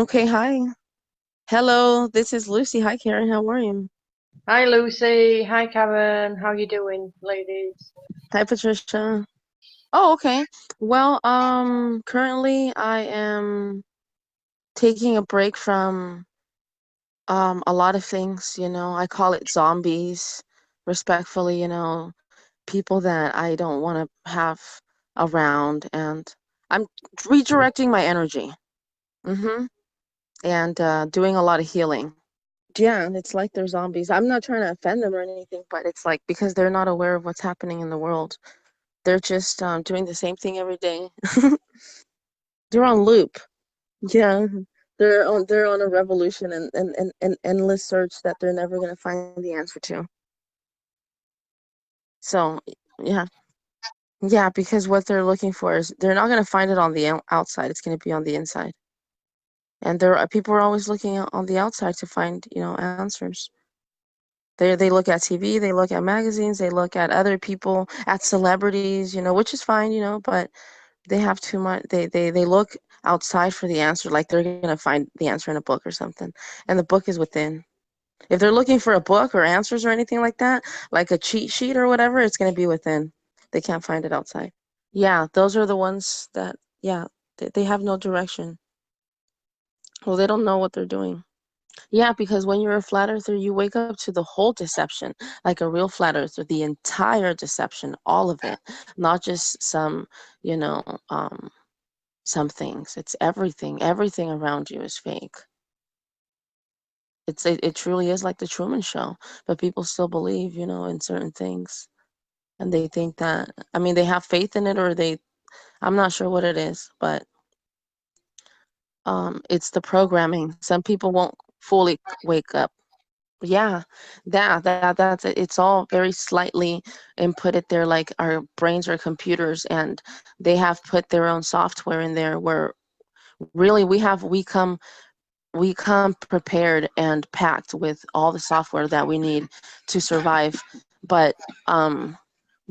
Okay, hi. Hello, this is Lucy. Hi, Karen. How are you? Hi Lucy, hi Karen, how you doing, ladies? Hi, Patricia. Oh, okay. Well, currently I am taking a break from a lot of things, I call it zombies, respectfully, people that I don't want to have around, and I'm redirecting my energy. Mm-hmm. And doing a lot of healing. Yeah, and it's like they're zombies. I'm not trying to offend them or anything, but it's like because they're not aware of what's happening in the world. They're just doing the same thing every day. They're on loop. Yeah, they're on a revolution and endless search that they're never gonna find the answer to. So yeah, yeah, because what they're looking for is they're not gonna find it on the outside. It's gonna be on the inside. And there are people are always looking on the outside to find answers. They look at TV, they look at magazines, they look at other people, at celebrities, which is fine, but they have too much. They look outside for the answer, like they're gonna find the answer in a book or something, and the book is within. If they're looking for a book or answers or anything like that, like a cheat sheet or whatever, it's gonna be within. They can't find it outside. Yeah, those are the ones that, yeah, they have no direction. Well, they don't know what they're doing. Yeah, because when you're a flat earther, you wake up to the whole deception, like a real flat earther, the entire deception, all of it, not just some, you know, um, some things. It's everything. Everything around you is fake. It truly is like the Truman Show, but people still believe, in certain things, and they think that. I mean, they have faith in it, or I'm not sure what it is, but it's the programming. Some people won't fully wake up. Yeah, that's it. It's all very slightly inputted there, like our brains are computers, and they have put their own software in there where really we come prepared and packed with all the software that we need to survive. But um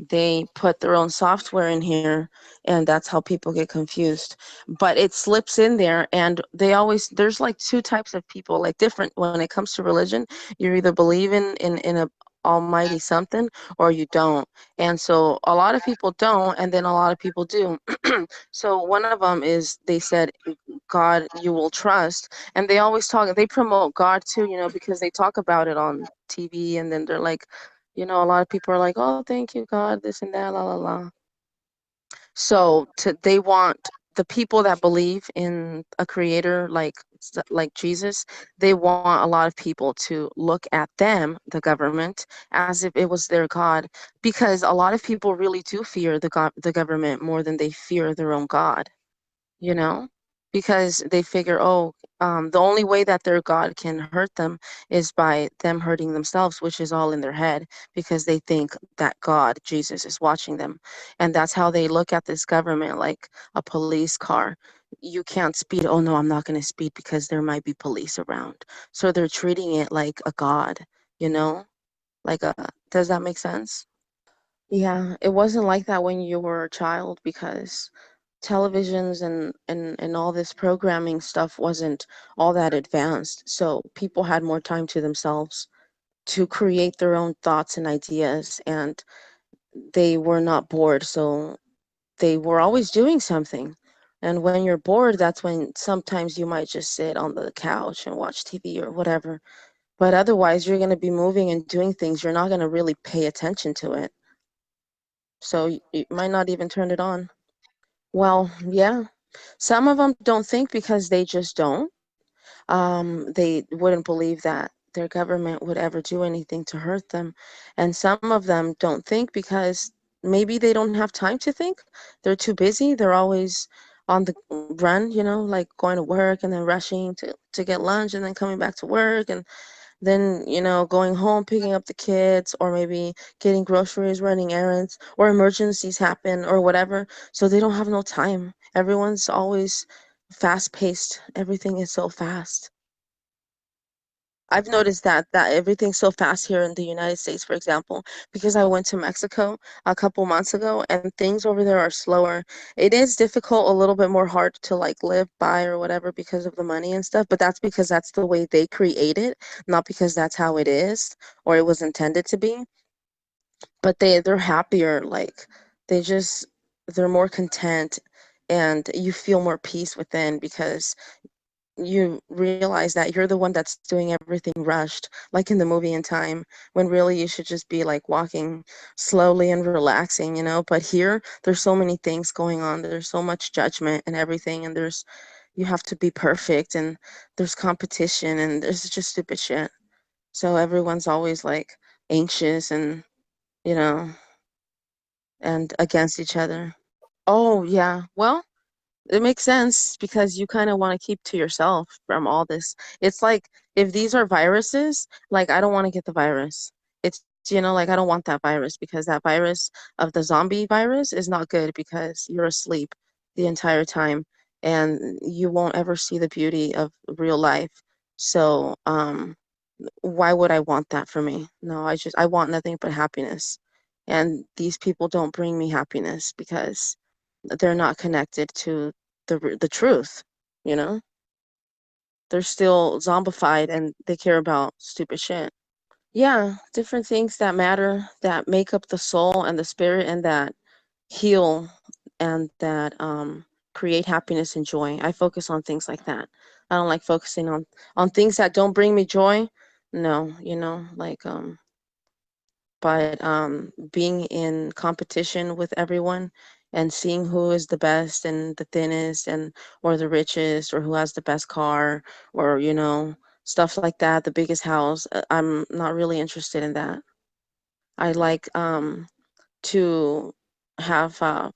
they put their own software in here, and that's how people get confused. But it slips in there, and there's like two types of people, like different when it comes to religion. You either believe in a almighty something, or you don't. And so a lot of people don't, and then a lot of people do. So one of them is, they said, God you will trust, and they promote God too, because they talk about it on TV, and then they're like, a lot of people are like, oh, thank you, God, this and that, la la la. So they want the people that believe in a creator like Jesus, they want a lot of people to look at them, the government, as if it was their God, because a lot of people really do fear the government more than they fear their own God, you know? Because they figure, oh, the only way that their God can hurt them is by them hurting themselves, which is all in their head, because they think that God, Jesus, is watching them. And that's how they look at this government, like a police car. You can't speed. Oh, no, I'm not going to speed because there might be police around. So they're treating it like a God, you know? Does that make sense? Yeah, it wasn't like that when you were a child, because televisions and all this programming stuff wasn't all that advanced. So people had more time to themselves to create their own thoughts and ideas, and they were not bored. So they were always doing something. And when you're bored, that's when sometimes you might just sit on the couch and watch TV or whatever. But otherwise, you're going to be moving and doing things. You're not going to really pay attention to it. So you might not even turn it on. Well, yeah. Some of them don't think because they just don't. They wouldn't believe that their government would ever do anything to hurt them. And some of them don't think because maybe they don't have time to think. They're too busy. They're always on the run, like going to work and then rushing to get lunch and then coming back to work, and then, going home, picking up the kids, or maybe getting groceries, running errands, or emergencies happen, or whatever. So they don't have no time. Everyone's always fast paced. Everything is so fast. I've noticed that everything's so fast here in the United States, for example, because I went to Mexico a couple months ago and things over there are slower. It is difficult, a little bit more hard to like live by or whatever because of the money and stuff, but that's because that's the way they create it, not because that's how it is or it was intended to be. But they're happier, like they just they're more content and you feel more peace within because you realize that you're the one that's doing everything rushed, like in the movie in time, when really you should just be like walking slowly and relaxing, you know? But here, there's so many things going on. There's so much judgment and everything, and you have to be perfect, and there's competition, and there's just stupid shit. So everyone's always like anxious and, you know, and against each other. Oh, yeah. Well, it makes sense because you kind of want to keep to yourself from all this. It's like if these are viruses, like I don't want to get the virus. It's, like I don't want that virus because that virus of the zombie virus is not good because you're asleep the entire time and you won't ever see the beauty of real life. So, why would I want that for me? No, I want nothing but happiness. And these people don't bring me happiness because they're not connected to the truth, you know? They're still zombified and they care about stupid shit. Yeah, different things that matter, that make up the soul and the spirit and that heal and that create happiness and joy. I focus on things like that. I don't like focusing on things that don't bring me joy. No, like but being in competition with everyone and seeing who is the best and the thinnest and or the richest or who has the best car or stuff like that, the biggest house, I'm not really interested in that. I like to have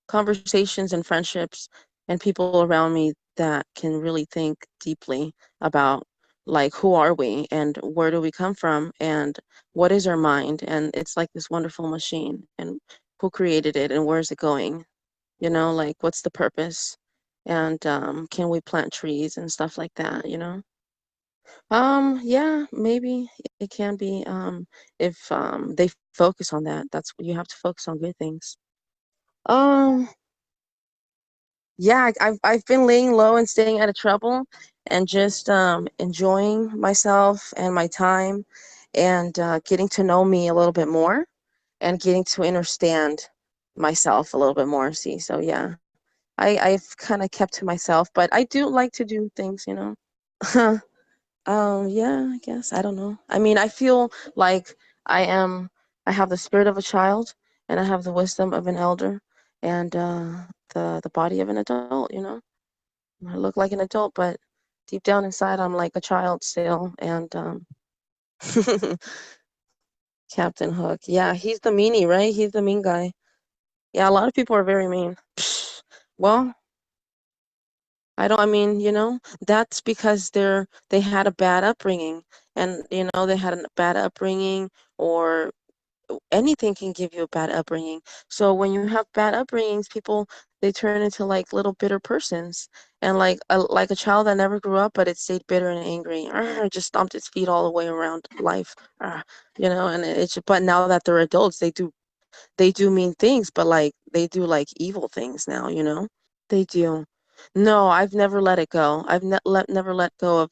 conversations and friendships and people around me that can really think deeply about like who are we and where do we come from and what is our mind, and it's like this wonderful machine, and who created it and where is it going, like what's the purpose, and can we plant trees and stuff like that, yeah, maybe it can be if they focus on that. That's you have to focus on good things. um Yeah, I've been laying low and staying out of trouble and just enjoying myself and my time and getting to know me a little bit more and getting to understand myself a little bit more. See, so yeah, I've kind of kept to myself, but I do like to do things. Yeah, I guess. I don't know. I mean, I feel like I am, I have the spirit of a child and I have the wisdom of an elder and the body of an adult. I look like an adult, but deep down inside, I'm like a child still. And Captain Hook, yeah, he's the meanie, right? He's the mean guy. Yeah, a lot of people are very mean. Well, I mean, that's because they had a bad upbringing, and they had a bad upbringing, or anything can give you a bad upbringing. So when you have bad upbringings, people they turn into like little bitter persons, and like a child that never grew up, but it stayed bitter and angry. Just stomped its feet all the way around life. And it's but now that they're adults, they do mean things, but like they do like evil things now. They do. No, I've never let it go. I've never let go of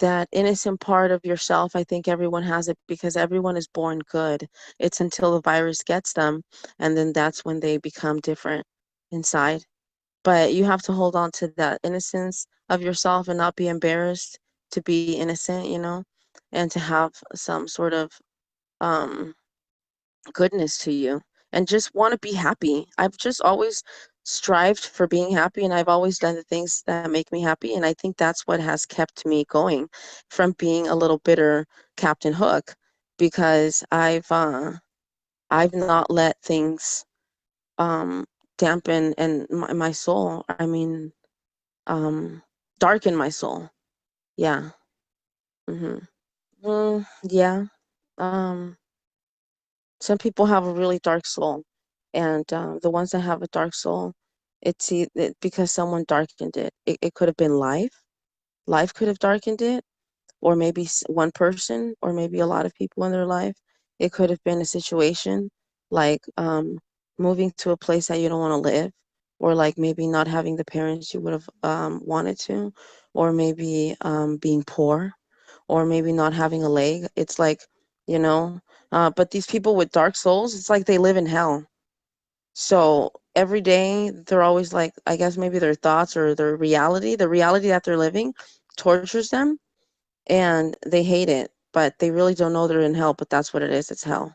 that innocent part of yourself. I think everyone has it because everyone is born good. It's until the virus gets them, and then that's when they become different inside. But you have to hold on to that innocence of yourself and not be embarrassed to be innocent, and to have some sort of um goodness to you and just want to be happy. I've just always strived for being happy and I've always done the things that make me happy, and I think that's what has kept me going from being a little bitter Captain Hook, because I've not let things um dampen and my soul. I mean, um darken my soul. Yeah. Mhm. Yeah. Um Some people have a really dark soul, and the ones that have a dark soul, because someone darkened it. It could have been life. Life could have darkened it, or maybe one person, or maybe a lot of people in their life. It could have been a situation like moving to a place that you don't want to live, or like maybe not having the parents you would have wanted to, or maybe being poor, or maybe not having a leg. It's like, you know, but these people with dark souls, it's like they live in hell. So every day they're always like, I guess maybe their thoughts or the reality that they're living tortures them, and they hate it, but they really don't know they're in hell, but that's what it is. It's hell.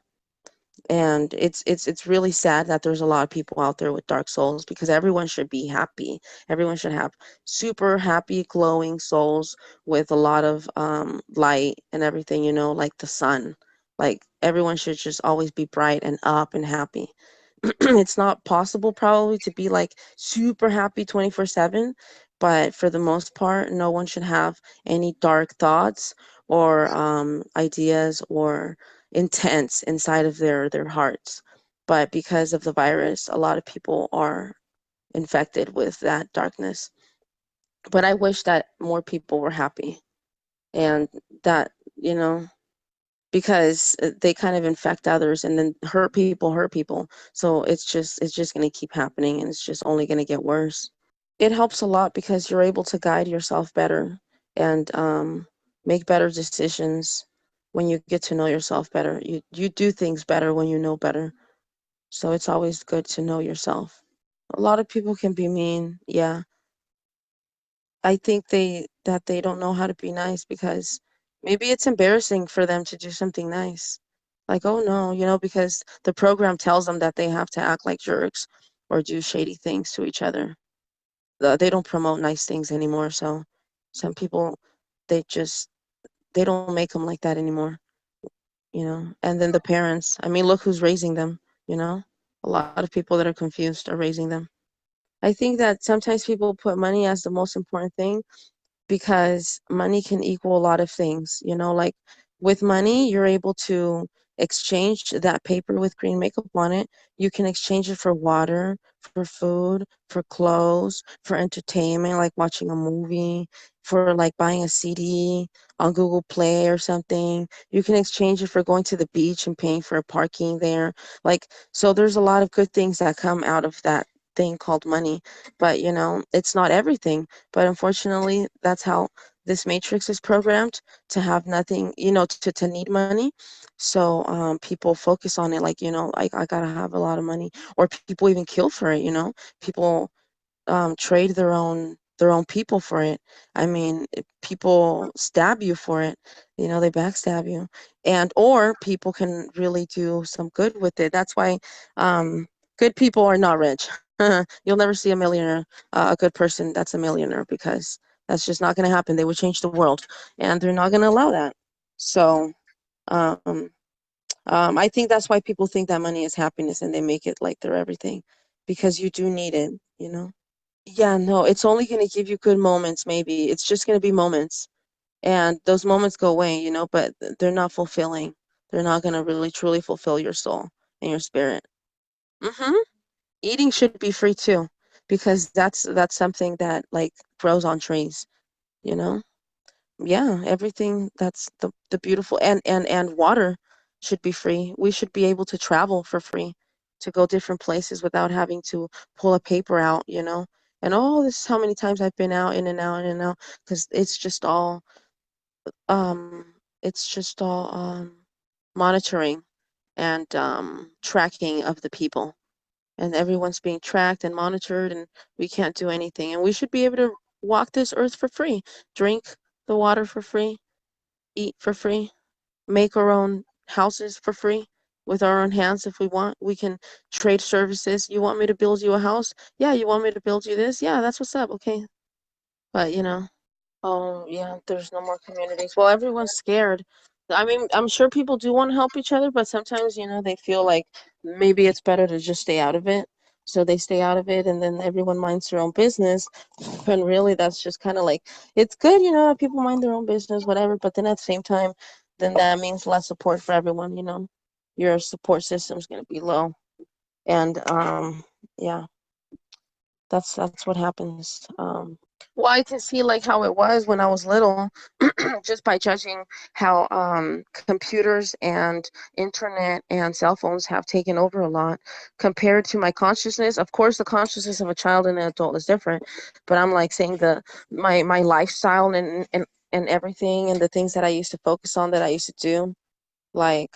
And it's really sad that there's a lot of people out there with dark souls, because everyone should be happy. Everyone should have super happy, glowing souls with a lot of light and everything, like the sun. Like everyone should just always be bright and up and happy. It's not possible probably to be like super happy 24/7, but for the most part, no one should have any dark thoughts or ideas or intents inside of their hearts. But because of the virus, a lot of people are infected with that darkness. But I wish that more people were happy, and that, you know, because they kind of infect others and then hurt people. So it's just going to keep happening, and it's just only going to get worse. It helps a lot because you're able to guide yourself better and make better decisions when you get to know yourself better. You do things better when you know better. So it's always good to know yourself. A lot of people can be mean. Yeah. I think they don't know how to be nice because maybe it's embarrassing for them to do something nice. Like, oh no, because the program tells them that they have to act like jerks or do shady things to each other. They don't promote nice things anymore, so some people, they just they don't make them like that anymore. And then the parents, I mean, look who's raising them, you know? A lot of people that are confused are raising them. I think that sometimes people put money as the most important thing because money can equal a lot of things. Like with money, you're able to exchange that paper with green makeup on it. You can exchange it for water, for food, for clothes, for entertainment, like watching a movie, for like buying a CD on Google Play or something. You can exchange it for going to the beach and paying for parking there. Like, so there's a lot of good things that come out of that thing called money. But, it's not everything. But unfortunately, that's how this matrix is programmed, to have nothing, to need money. So people focus on it like, I gotta have a lot of money, or people even kill for it. People trade their own people for it. I mean, people stab you for it. They backstab you, and or people can really do some good with it. That's why good people are not rich. You'll never see a millionaire, a good person that's a millionaire, because that's just not going to happen. They would change the world, and they're not going to allow that. So um, I think that's why people think that money is happiness, and they make it like they're everything, because you do need it. Yeah, no, it's only going to give you good moments, maybe. It's just going to be moments. And those moments go away, but they're not fulfilling. They're not going to really truly fulfill your soul and your spirit. hmm Eating should be free too, because that's something that like grows on trees, you know? Yeah, everything that's the beautiful, and water should be free. We should be able to travel for free, to go different places without having to pull a paper out. And oh, this is how many times I've been out, in and out, in and out, because um it's just all monitoring and tracking of the people, and everyone's being tracked and monitored, and we can't do anything. And we should be able to walk this earth for free, drink the water for free, eat for free, make our own houses for free with our own hands if we want. We can trade services. You want me to build you a house? Yeah, you want me to build you this? Yeah, that's what's up. Okay. But. Oh, yeah, there's no more communities. Well, everyone's scared. I mean, I'm sure people do want to help each other, but sometimes, they feel like maybe it's better to just stay out of it. So they stay out of it, and then everyone minds their own business. And really, that's just kind of like, it's good, that people mind their own business, whatever. But then at the same time, then that means less support for everyone. Your support system's going to be low. And yeah, that's what happens. Well, I can see like how it was when I was little, just by judging how computers and internet and cell phones have taken over a lot compared to my consciousness. Of course, the consciousness of a child and an adult is different, but I'm like saying the my lifestyle and everything and the things that I used to focus on that I used to do, like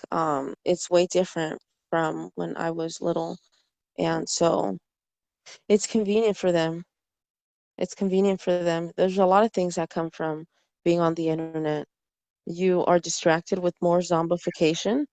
it's way different from when I was little, and so it's convenient for them. It's convenient for them. There's a lot of things that come from being on the internet. You are distracted with more zombification,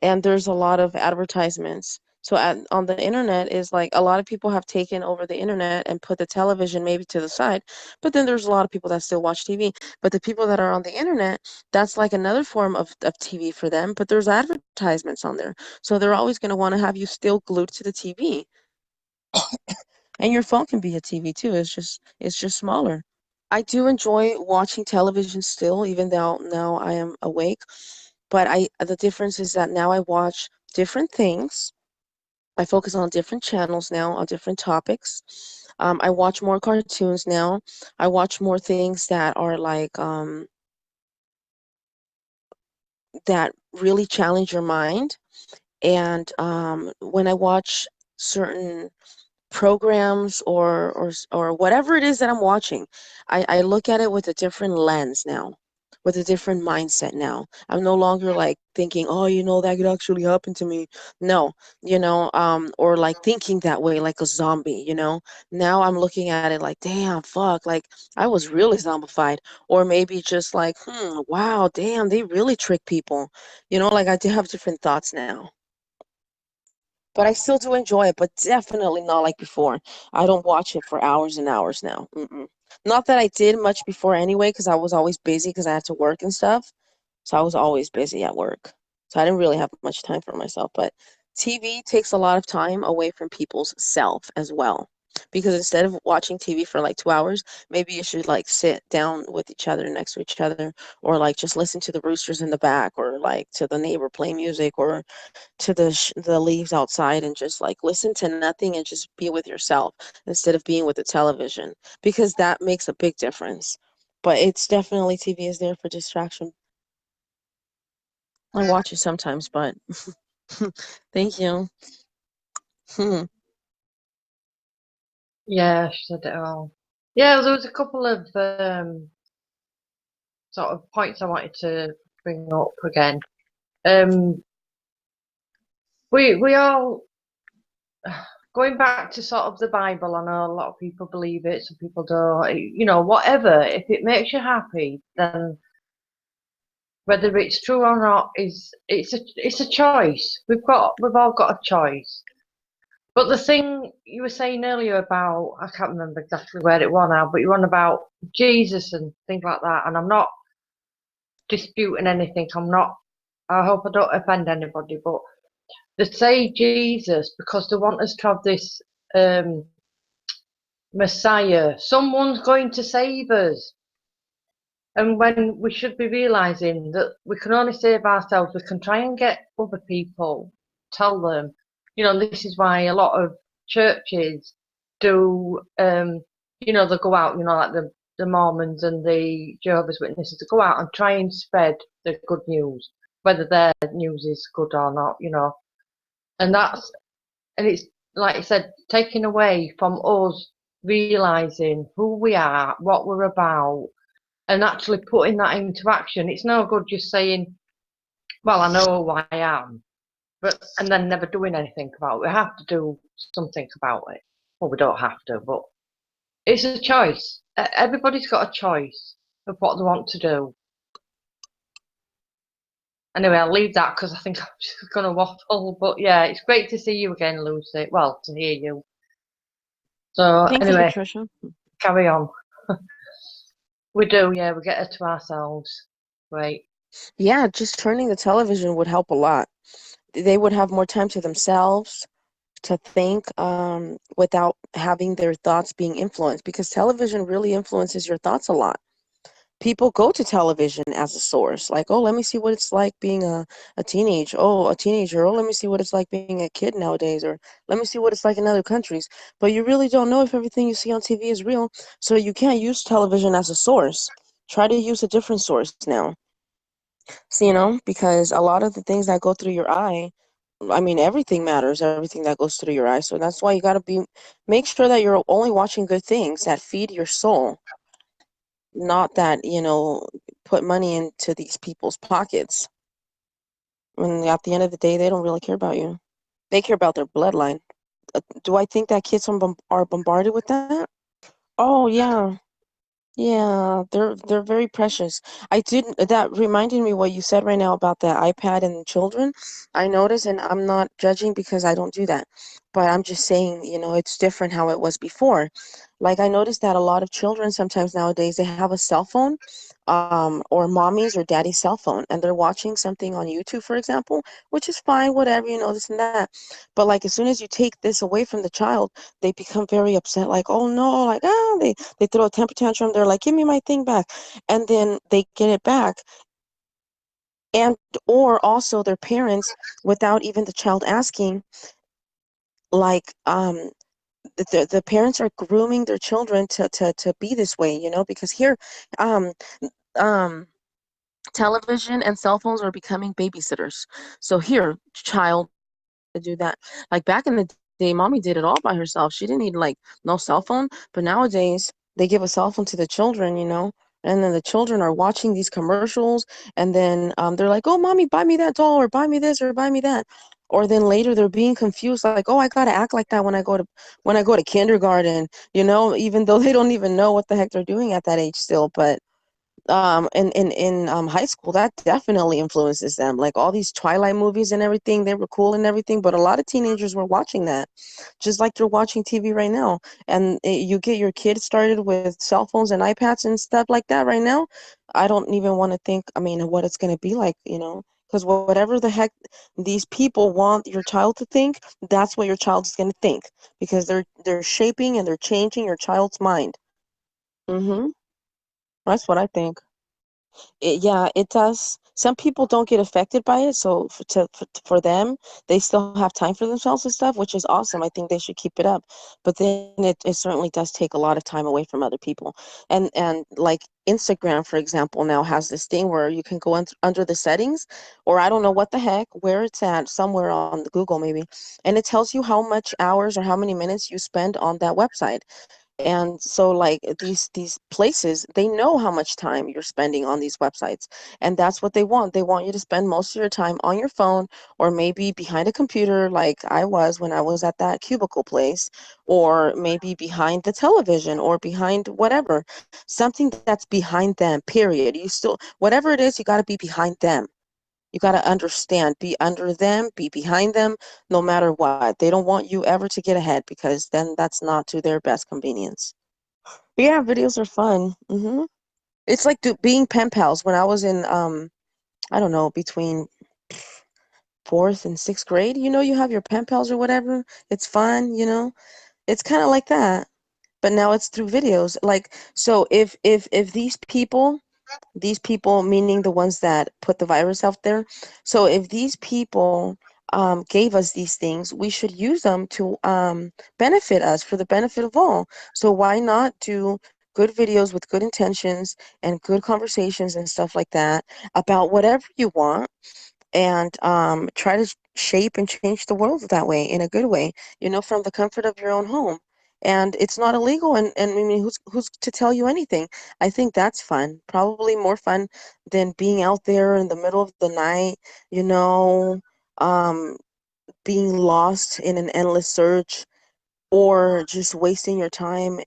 and there's a lot of advertisements. So on the internet is like a lot of people have taken over the internet and put the television maybe to the side, but then there's a lot of people that still watch TV. But the people that are on the internet, that's like another form of TV for them, but there's advertisements on there. So they're always going to want to have you still glued to the TV. And your phone can be a TV too. It's just smaller. I do enjoy watching television still, even though now I am awake. But the difference is that now I watch different things. I focus on different channels now, on different topics. I watch more cartoons now. I watch more things that are like that really challenge your mind. And when I watch certain programs or whatever it is that I'm watching, I look at it with a different lens now, with a different mindset now. I'm no longer like thinking, oh, that could actually happen to me. No, or like thinking that way like a zombie. Now I'm looking at it like, damn, fuck, like I was really zombified. Or maybe just like, wow, damn, they really trick people. Like I do have different thoughts now. But I still do enjoy it, but definitely not like before. I don't watch it for hours and hours now. Mm-mm. Not that I did much before anyway, because I was always busy because I had to work and stuff. So I was always busy at work. So I didn't really have much time for myself. But TV takes a lot of time away from people's self as well. Because instead of watching TV for like 2 hours, maybe you should like sit down with each other next to each other, or like just listen to the roosters in the back, or like to the neighbor play music, or to the leaves outside, and just like listen to nothing and just be with yourself instead of being with the television, because that makes a big difference. But it's definitely, TV is there for distraction. I watch it sometimes, but thank you. Hmm. Yeah, she said it all. Yeah, there was a couple of sort of points I wanted to bring up again. Um, we all going back to sort of the Bible. I know a lot of people believe it, some people don't. Whatever. If it makes you happy, then whether it's true or not is it's a choice. We've all got a choice. But the thing you were saying earlier about, I can't remember exactly where it was now, but you're on about Jesus and things like that, and I'm not disputing anything. I hope I don't offend anybody, but they say Jesus because they want us to have this um, Messiah. Someone's going to save us. And when we should be realizing that we can only save ourselves, we can try and get other people, tell them, this is why a lot of churches do, they go out, like the Mormons and the Jehovah's Witnesses, to go out and try and spread the good news, whether their news is good or not. And and it's, like I said, taken away from us realizing who we are, what we're about, and actually putting that into action. It's no good just saying, well, I know who I am, and then never doing anything about it. We have to do something about it. Well, we don't have to, but it's a choice. Everybody's got a choice of what they want to do. Anyway, I'll leave that because I think I'm just going to waffle. But yeah, it's great to see you again, Lucy. Well, to hear you. So Thank you, anyway, Patricia. carry on. We do, yeah, we get it to ourselves. Great. Yeah, just turning the television would help a lot. They would have more time to themselves to think, without having their thoughts being influenced, because television really influences your thoughts a lot. people go to television as a source. Like, oh, let me see what it's like being a teenager. Oh, let me see what it's like being a kid nowadays, or let me see what it's like in other countries. But you really don't know if everything you see on TV is real, so you can't use television as a source. Try to use a different source now. So, because a lot of the things that go through your eye, I mean, everything matters, everything that goes through your eye. So that's why you got to make sure that you're only watching good things that feed your soul, not that, put money into these people's pockets. And at the end of the day, they don't really care about you. They care about their bloodline. Do I think that kids are bombarded with that? Oh, yeah. Yeah, they're very precious. That reminded me what you said right now about the iPad and the children. I noticed, and I'm not judging because I don't do that, but I'm just saying, it's different how it was before. Like I noticed that a lot of children sometimes nowadays they have a cell phone, or mommy's or daddy's cell phone, and they're watching something on YouTube, for example, which is fine, whatever, this and that. But like as soon as you take this away from the child, they become very upset, like, oh no, like they throw a temper tantrum. They're like, give me my thing back. And then they get it back. And or also their parents, without even the child asking, like the parents are grooming their children to be this way, because here um um television and cell phones are becoming babysitters. So here, child, to do that. Like back in the day, mommy did it all by herself. She didn't need like no cell phone. But nowadays, they give a cell phone to the children, and then the children are watching these commercials, and then they're like, "Oh, mommy, buy me that doll, or buy me this, or buy me that." Or then later they're being confused, like, "Oh, I gotta act like that when I go to kindergarten," even though they don't even know what the heck they're doing at that age still. But in high school, that definitely influences them, like all these Twilight movies and everything. They were cool and everything, but a lot of teenagers were watching that, just like they're watching TV right now. And you get your kids started with cell phones and iPads and stuff like that right now. I don't even want to think, I mean, what it's going to be like, because whatever the heck these people want your child to think, that's what your child is going to think, because they're shaping and they're changing your child's mind. Mm-hmm. That's what I think. Yeah, it does. Some people don't get affected by it, so for them, they still have time for themselves and stuff, which is awesome. I think they should keep it up. But then it certainly does take a lot of time away from other people. And like Instagram, for example, now has this thing where you can go under the settings, or I don't know what the heck, where it's at, somewhere on the Google maybe, and it tells you how much hours or how many minutes you spend on that website. And so like these places, they know how much time you're spending on these websites, and that's what they want. They want you to spend most of your time on your phone, or maybe behind a computer like I was when I was at that cubicle place, or maybe behind the television, or behind whatever, something that's behind them, period. You still, whatever it is, you got to be behind them. You got to understand, be under them, be behind them, no matter what. They don't want you ever to get ahead, because then that's not to their best convenience. But yeah, videos are fun. It's like being pen pals when I was in, I don't know, between fourth and sixth grade. You have your pen pals or whatever. It's fun, It's kind of like that. But now it's through videos. Like, so if these people, meaning the ones that put the virus out there. So if these people gave us these things, we should use them to benefit us, for the benefit of all. So why not do good videos with good intentions and good conversations and stuff like that about whatever you want, and try to shape and change the world that way, in a good way, from the comfort of your own home. And it's not illegal, and I mean, who's to tell you anything? I think that's fun, probably more fun than being out there in the middle of the night, you know, um, being lost in an endless search, or just wasting your time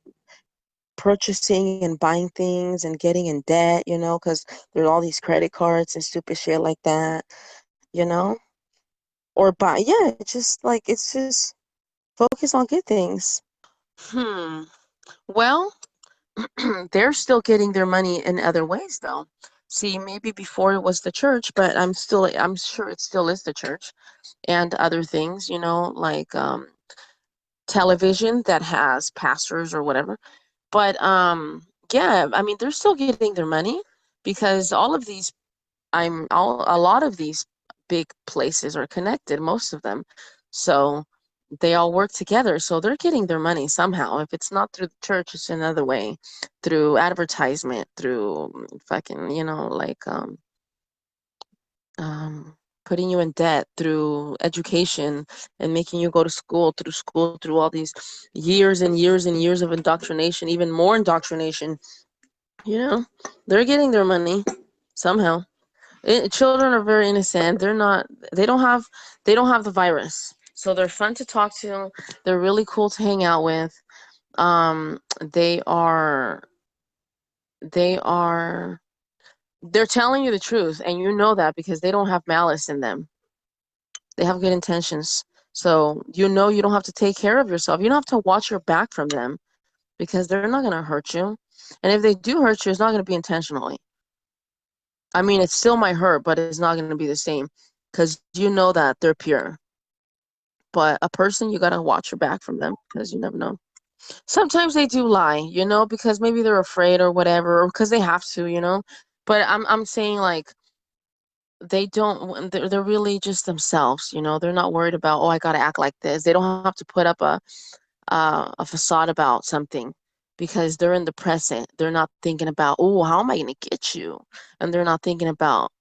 purchasing and buying things and getting in debt, because there are all these credit cards and stupid shit like that, you know? Or buy, yeah, it's just focus on good things. Hmm. Well, they're still getting their money in other ways, though. See, maybe before it was the church, but I'm sure it still is the church, and other things, like television that has pastors or whatever. But yeah, I mean, they're still getting their money because a lot of these big places are connected, most of them. So they all work together. So they're getting their money somehow. If it's not through the church, it's another way, through advertisement, through fucking, like um, putting you in debt, through education and making you go to school, through all these years and years and years of indoctrination, even more indoctrination. You know, they're getting their money somehow. Children are very innocent. They're not. They don't have the virus, so they're fun to talk to. They're really cool to hang out with. They are. They are. They're telling you the truth, and you know that because they don't have malice in them. They have good intentions. So you don't have to take care of yourself. You don't have to watch your back from them because they're not going to hurt you. And if they do hurt you, it's not going to be intentionally. I mean, it still might hurt, but it's not going to be the same because you know that they're pure. But a person, you got to watch your back from them because you never know. Sometimes they do lie, because maybe they're afraid or whatever, or because they have to. But I'm saying like they don't. They're really just themselves. They're not worried about, oh, I got to act like this. They don't have to put up a facade about something because they're in the present. They're not thinking about, oh, how am I going to get you? And they're not thinking about,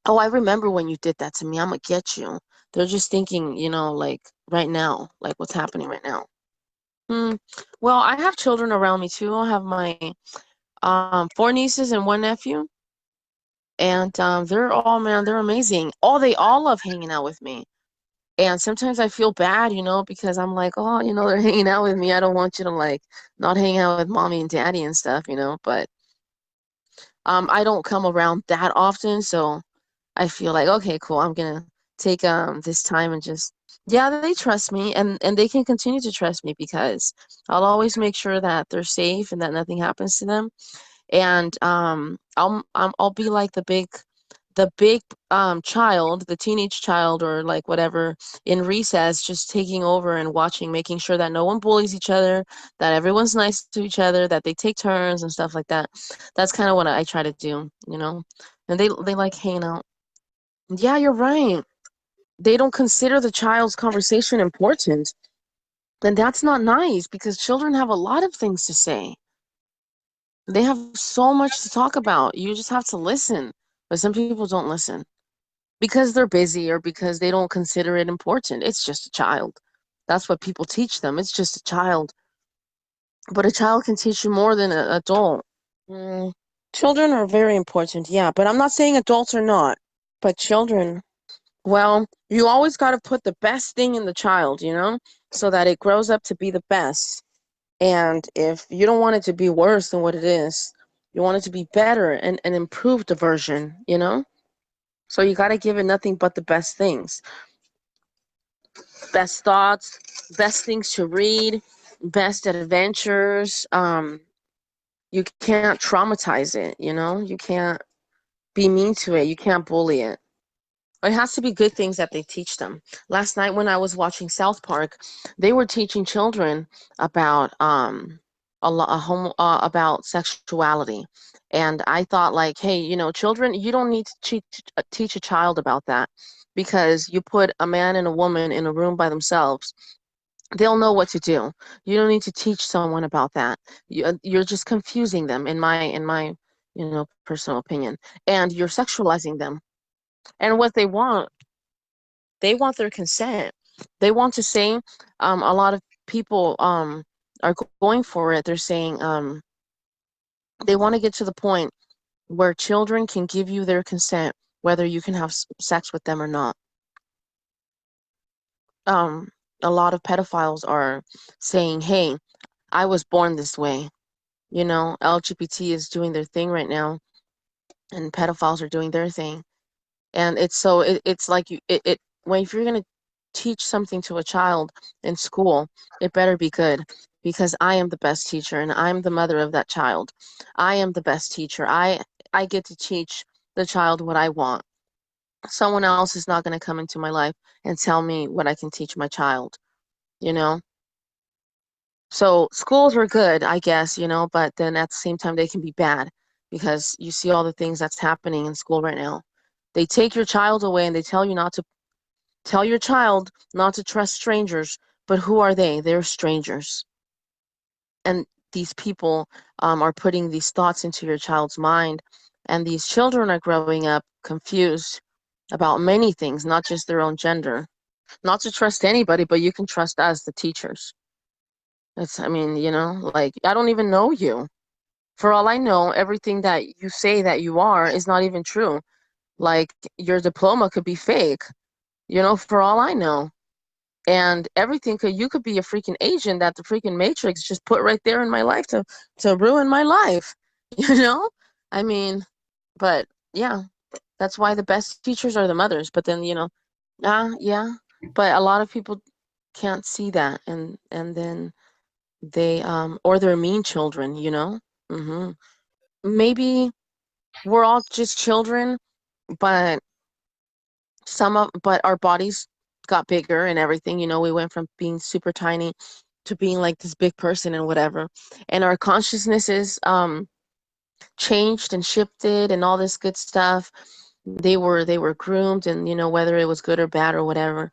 oh, I remember when you did that to me. I'm gonna get you. They're just thinking, like right now, like what's happening right now. Hmm. Well, I have children around me too. I have my four nieces and one nephew, and they're all, man, they're amazing. They all love hanging out with me. And sometimes I feel bad, because I'm like, oh, they're hanging out with me. I don't want you to like not hang out with mommy and daddy and stuff. But I don't come around that often, so I feel like, okay, cool. I'm gonna take this time and just, yeah, they trust me, and they can continue to trust me because I'll always make sure that they're safe and that nothing happens to them. And I'll be like the big child, the teenage child or like whatever in recess, just taking over and watching, making sure that no one bullies each other, that everyone's nice to each other, that they take turns and stuff like that. That's kind of what I try to do. And they like hanging out. Yeah, you're right. They don't consider the child's conversation important. And that's not nice because children have a lot of things to say. They have so much to talk about. You just have to listen. But some people don't listen because they're busy or because they don't consider it important. It's just a child. That's what people teach them. It's just a child. But a child can teach you more than an adult. Mm, children are very important, yeah. But I'm not saying adults are not. But children, well, you always got to put the best thing in the child, so that it grows up to be the best. And if you don't want it to be worse than what it is, you want it to be better and an improved version. So you got to give it nothing but the best things, best thoughts, best things to read, best adventures. You can't traumatize it. You can't be mean to it. You can't bully it. It has to be good things that they teach them. Last night when I was watching South Park, they were teaching children about about sexuality. And I thought like, hey, children, you don't need to teach a child about that because you put a man and a woman in a room by themselves. They'll know what to do. You don't need to teach someone about that. You're just confusing them in my personal opinion, and you're sexualizing them. And what they want their consent. They want to say, a lot of people are going for it. They're saying they want to get to the point where children can give you their consent, whether you can have sex with them or not. Um, a lot of pedophiles are saying, "Hey, I was born this way." LGBT is doing their thing right now, and pedophiles are doing their thing. And it's like when if you're gonna teach something to a child in school, it better be good because I am the best teacher and I'm the mother of that child. I am the best teacher. I get to teach the child what I want. Someone else is not going to come into my life and tell me what I can teach my child, you know? So schools are good, I guess, but then at the same time they can be bad because you see all the things that's happening in school right now. They take your child away and they tell your child not to trust strangers, but who are they? They're strangers. And these people are putting these thoughts into your child's mind, and these children are growing up confused about many things, not just their own gender. Not to trust anybody, but you can trust us, the teachers. I mean, like, I don't even know you. For all I know, everything that you say that you are is not even true. Like, your diploma could be fake, for all I know. And you could be a freaking agent that the freaking Matrix just put right there in my life to ruin my life, you know? I mean, but yeah, that's why the best teachers are the mothers. But then, yeah, but a lot of people can't see that, and then or they're mean children, hmm Maybe we're all just children, but but our bodies got bigger and everything. We went from being super tiny to being like this big person and whatever. And our consciousnesses changed and shifted and all this good stuff. They were groomed, and whether it was good or bad or whatever.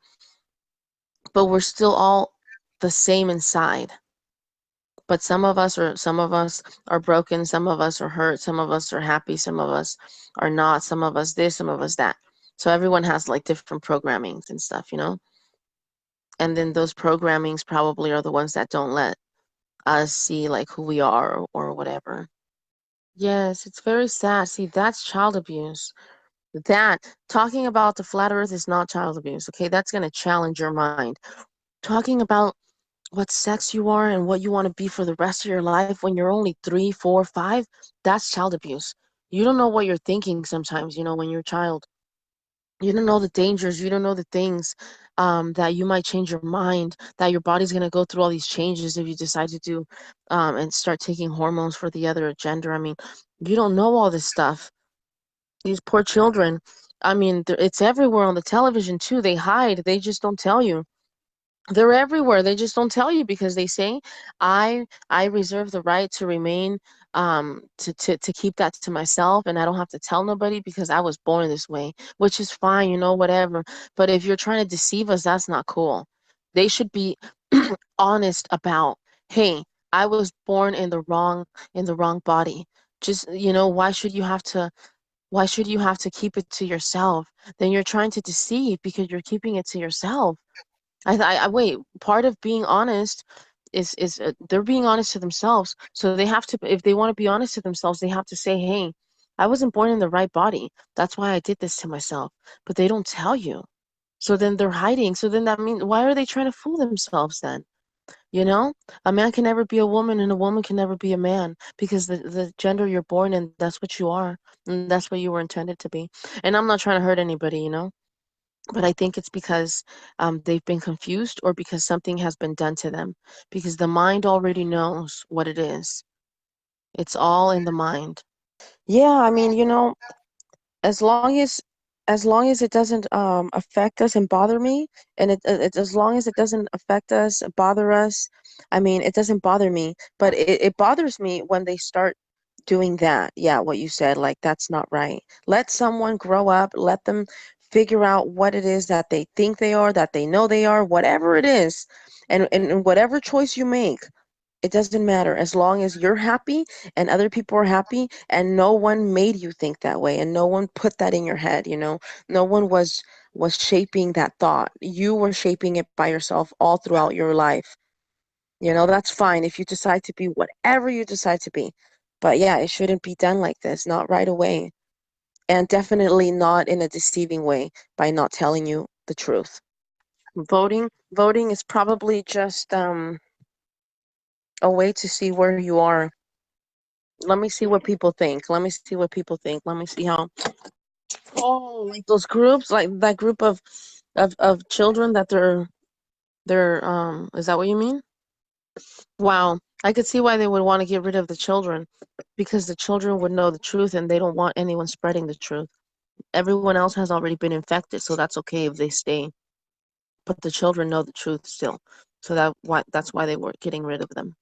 But we're still all the same inside. But some of us are broken, some of us are hurt, some of us are happy, some of us are not, some of us this, some of us that. So everyone has like different programmings and stuff. And then those programmings probably are the ones that don't let us see like who we are or whatever. Yes, it's very sad. See, that's child abuse. That talking about the flat earth is not child abuse, okay? That's going to challenge your mind. Talking about what sex you are and what you want to be for the rest of your life when you're only 3, 4, 5, that's child abuse. You don't know what you're thinking sometimes, when you're a child. You don't know the dangers. You don't know the things that you might change your mind, that your body's going to go through all these changes if you decide to do and start taking hormones for the other gender. I mean, you don't know all this stuff. These poor children, I mean, it's everywhere on the television too. They hide, they just don't tell you. They're everywhere. They just don't tell you because they say, I reserve the right to remain to keep that to myself, and I don't have to tell nobody because I was born this way, which is fine, whatever. But if you're trying to deceive us, that's not cool. They should be honest about, hey, I was born in the wrong body. Just, why should you have to keep it to yourself? Then you're trying to deceive because you're keeping it to yourself. I wait. Part of being honest is they're being honest to themselves. So they have to, if they want to be honest to themselves, they have to say, "Hey, I wasn't born in the right body. That's why I did this to myself." But they don't tell you. So then they're hiding. So then that means, why are they trying to fool themselves then? You know, a man can never be a woman, and a woman can never be a man because the gender you're born in, that's what you are, and that's what you were intended to be. And I'm not trying to hurt anybody. But I think it's because they've been confused or because something has been done to them. Because the mind already knows what it is. It's all in the mind. Yeah, I mean, as long as it doesn't affect us and bother me, and as long as it doesn't affect us, bother us, I mean, it doesn't bother me. But it bothers me when they start doing that. Yeah, what you said, like, that's not right. Let someone grow up, let them figure out what it is that they think they are, that they know they are, whatever it is. And whatever choice you make, it doesn't matter as long as you're happy and other people are happy, and no one made you think that way, and no one put that in your head. No one was shaping that thought. You were shaping it by yourself all throughout your life. That's fine if you decide to be whatever you decide to be. But yeah, it shouldn't be done like this, not right away. And definitely not in a deceiving way by not telling you the truth. Voting is probably just a way to see where you are. Let me see what people think. Let me see what people think. Let me see how. Oh, like those groups, like that group of children that they're. Is that what you mean? Wow, I could see why they would want to get rid of the children, because the children would know the truth and they don't want anyone spreading the truth. Everyone else has already been infected, so that's okay if they stay. But the children know the truth still. So that's why they were getting rid of them.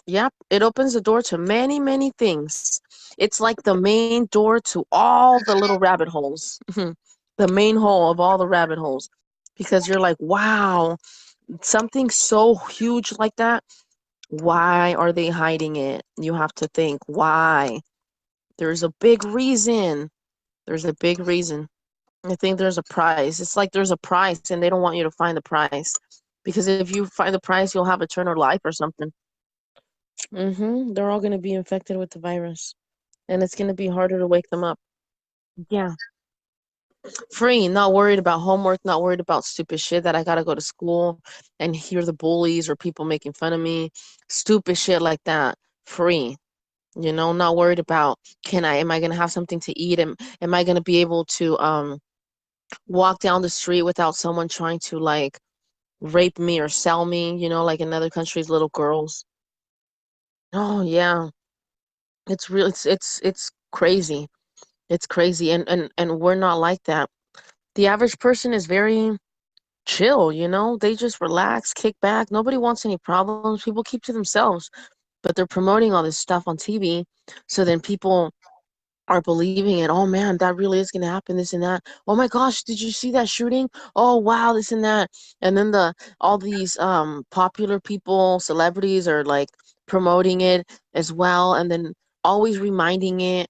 Yep, it opens the door to many, many things. It's like the main door to all the little rabbit holes. The main hole of all the rabbit holes. Because you're like, wow, something so huge like that, why are they hiding it? You have to think, why? There's a big reason. There's a big reason. I think there's a price. It's like there's a price and they don't want you to find the price. Because if you find the price, you'll have eternal life or something. They're all going to be infected with the virus. And it's going to be harder to wake them up. Yeah. Free, not worried about homework, not worried about stupid shit that I got to go to school and hear the bullies or people making fun of me. Stupid shit like that. Free. Not worried about am I going to have something to eat? Am I going to be able to walk down the street without someone trying to like rape me or sell me, like in other countries, little girls. Oh yeah. It's real it's crazy. It's crazy and we're not like that. The average person is very chill, They just relax, kick back. Nobody wants any problems. People keep to themselves, but they're promoting all this stuff on TV. So then people are believing it. Oh man, that really is going to happen, this and that. Oh my gosh, did you see that shooting? Oh wow, this and that. And then all these popular people, celebrities are like promoting it as well, and then always reminding it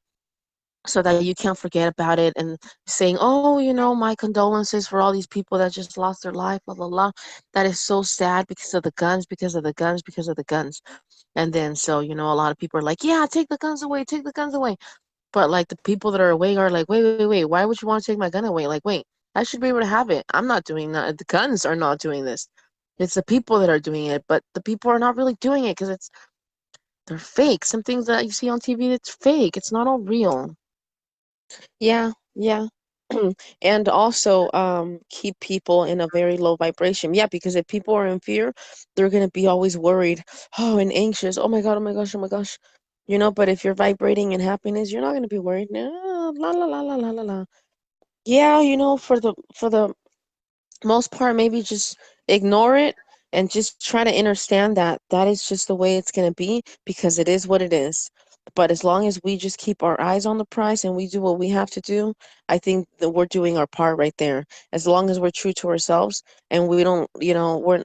so that you can't forget about it, and saying, oh, my condolences for all these people that just lost their life, blah blah blah. That is so sad because of the guns, because of the guns, because of the guns. And then so a lot of people are like, yeah, take the guns away, take the guns away. But like the people that are awake are like, wait, wait, wait, why would you want to take my gun away? Like, wait, I should be able to have it. I'm not doing that. The guns are not doing this. It's the people that are doing it, but the people are not really doing it because they're fake. Some things that you see on TV, it's fake. It's not all real. Yeah, yeah. And also keep people in a very low vibration. Yeah, because if people are in fear, they're gonna be always worried, oh, and anxious. Oh my God, oh my gosh, oh my gosh. But if you're vibrating in happiness, you're not gonna be worried. No, la la la la la la la. Yeah, for the most part, maybe just ignore it and just try to understand that that is just the way it's going to be because it is what it is. But as long as we just keep our eyes on the prize and we do what we have to do, I think that we're doing our part right there. As long as we're true to ourselves and we don't,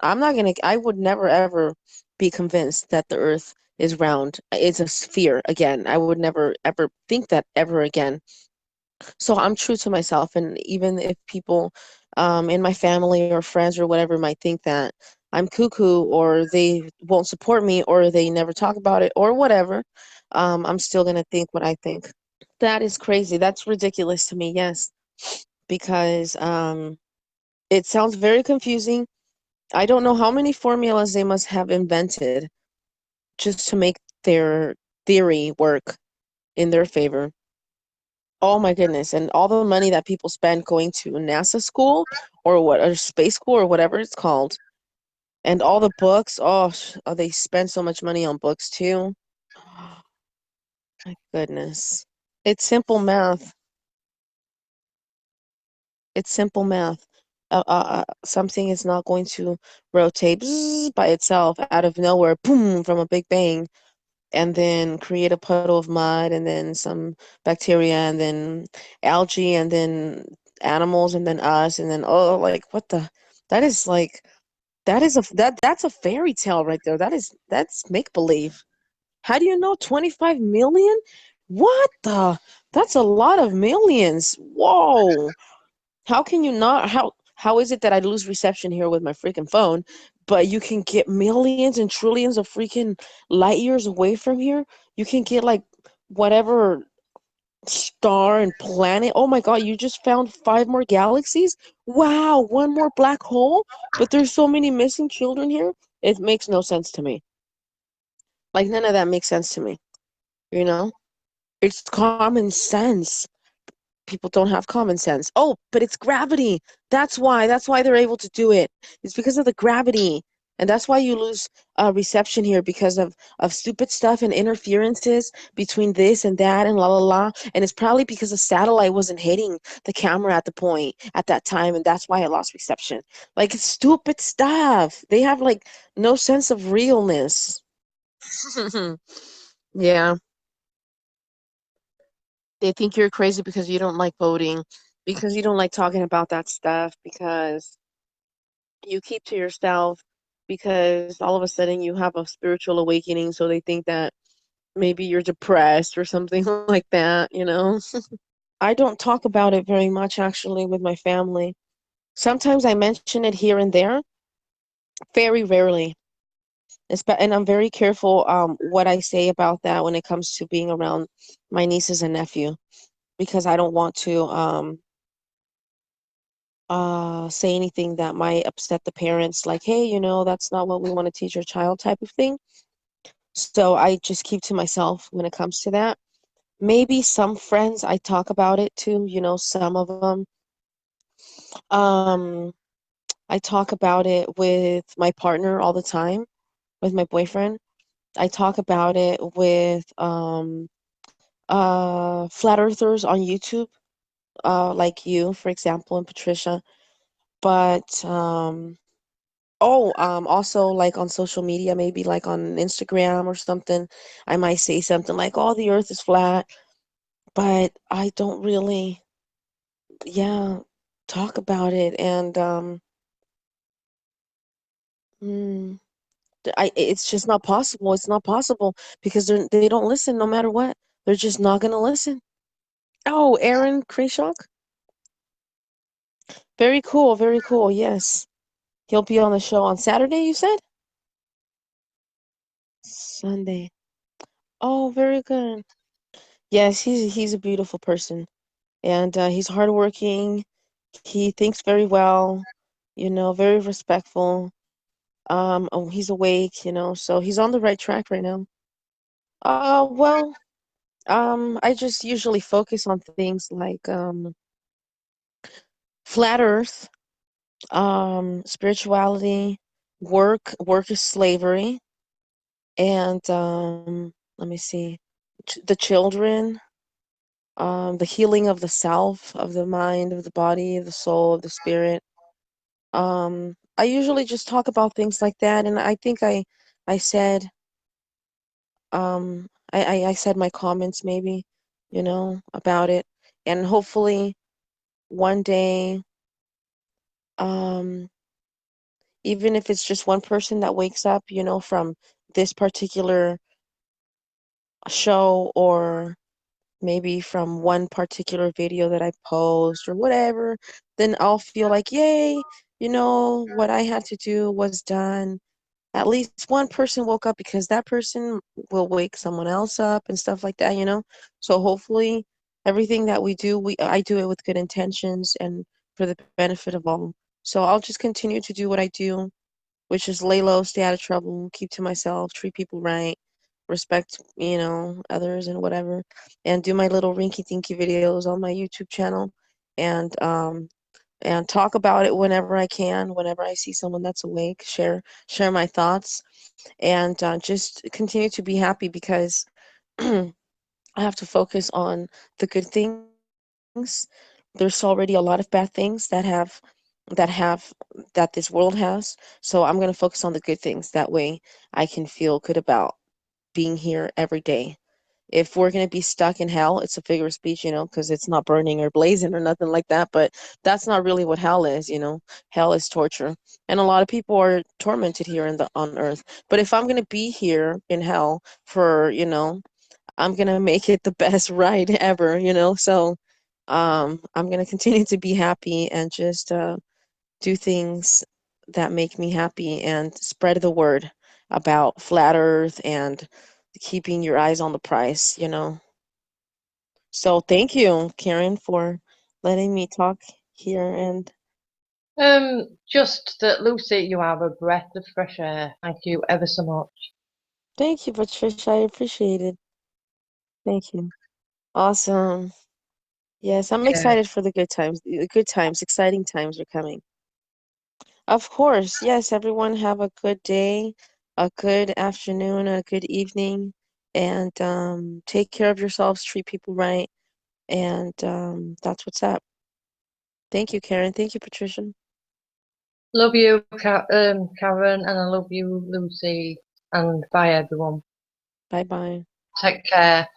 I'm not going to, I would never ever be convinced that the earth is round. It's a sphere again. I would never ever think that ever again. So I'm true to myself, and even if people in my family or friends or whatever might think that I'm cuckoo or they won't support me or they never talk about it or whatever, I'm still gonna think what I think. That is crazy. That's ridiculous to me, yes, because it sounds very confusing. I don't know how many formulas they must have invented just to make their theory work in their favor. Oh my goodness. And all the money that people spend going to NASA school or space school or whatever it's called. And all the books. Oh, they spend so much money on books too. My goodness. It's simple math. It's simple math. Something is not going to rotate by itself out of nowhere, boom, from a big bang, and then create a puddle of mud and then some bacteria and then algae and then animals and then us and then like what the that is like that's a fairy tale right there. That's make believe. How do you know 25 million? What the That's a lot of millions. Whoa. How can you not how is it that I lose reception here with my freaking phone, but you can get millions and trillions of freaking light years away from here? You can get like whatever star and planet. Oh my God, you just found 5 more galaxies? Wow, one more black hole? But there's so many missing children here. It makes no sense to me. Like none of that makes sense to me, you know? It's common sense. People don't have common sense. Oh, but it's gravity. That's why. That's why they're able to do it. It's because of the gravity. And that's why you lose reception here because of stupid stuff and interferences between this and that and la la la. And it's probably because the satellite wasn't hitting the camera at the point at that time, and that's why I lost reception. Like it's stupid stuff. They have like no sense of realness. Yeah, they think you're crazy because you don't like voting, because you don't like talking about that stuff, because you keep to yourself, because all of a sudden you have a spiritual awakening, so they think that maybe you're depressed or something like that, you know? I don't talk about it very much actually with my family. Sometimes I mention it here and there, very rarely. And I'm very careful what I say about that when it comes to being around my nieces and nephew, because I don't want to say anything that might upset the parents, like, hey, that's not what we want to teach our child type of thing. So I just keep to myself when it comes to that. Maybe some friends I talk about it to, some of them. Um, I talk about it with my partner all the time, with my boyfriend. I talk about it with flat earthers on YouTube, like you, for example, and Patricia. But also like on social media, maybe like on Instagram or something, I might say something like, "Oh, the earth is flat," but I don't really, yeah, talk about it. And mm, it's just not possible. It's not possible because they don't listen no matter what. They're just not gonna listen. Oh, Aaron Krishock? Very cool, very cool. Yes. He'll be on the show on Saturday, you said? Sunday. Oh, very good. Yes, he's a beautiful person. And he's hardworking. He thinks very well, very respectful. Oh, he's awake, so he's on the right track right now. Well, I just usually focus on things like flat Earth, spirituality, work. Work is slavery, and let me see, the children, the healing of the self, of the mind, of the body, of the soul, of the spirit. I usually just talk about things like that, and I think I said I said my comments maybe, about it, and hopefully one day, um, even if it's just one person that wakes up, from this particular show, or maybe from one particular video that I post or whatever, then I'll feel like, yay, what I had to do was done. At least one person woke up, because that person will wake someone else up and stuff like that. So hopefully everything that we do, I do it with good intentions and for the benefit of all. So I'll just continue to do what I do, which is lay low, stay out of trouble, keep to myself, treat people right, respect, others and whatever, and do my little rinky dinky videos on my YouTube channel, and talk about it whenever I can, whenever I see someone that's awake, share my thoughts, and just continue to be happy, because I have to focus on the good things. There's already a lot of bad things that this world has. So I'm going to focus on the good things. That way I can feel good about being here every day. If we're going to be stuck in hell, it's a figure of speech, because it's not burning or blazing or nothing like that. But that's not really what hell is. Hell is torture. And a lot of people are tormented here on earth. But if I'm going to be here in hell for, I'm going to make it the best ride ever. So I'm going to continue to be happy and just do things that make me happy and spread the word about flat earth and keeping your eyes on the prize. So thank you, Karen, for letting me talk here, and Just that, Lucy, you are a breath of fresh air. Thank you ever so much. thank you, Patricia. I appreciate it. Thank you. Awesome. Yes, I'm Okay. excited for the good times. The good times, exciting times are coming. Of course. Yes, everyone have a good day, a good afternoon, a good evening, and take care of yourselves, treat people right, and that's what's up. Thank you, Karen. Thank you, Patricia. Love you, Karen, and I love you, Lucy, and bye, everyone. Bye-bye. Take care.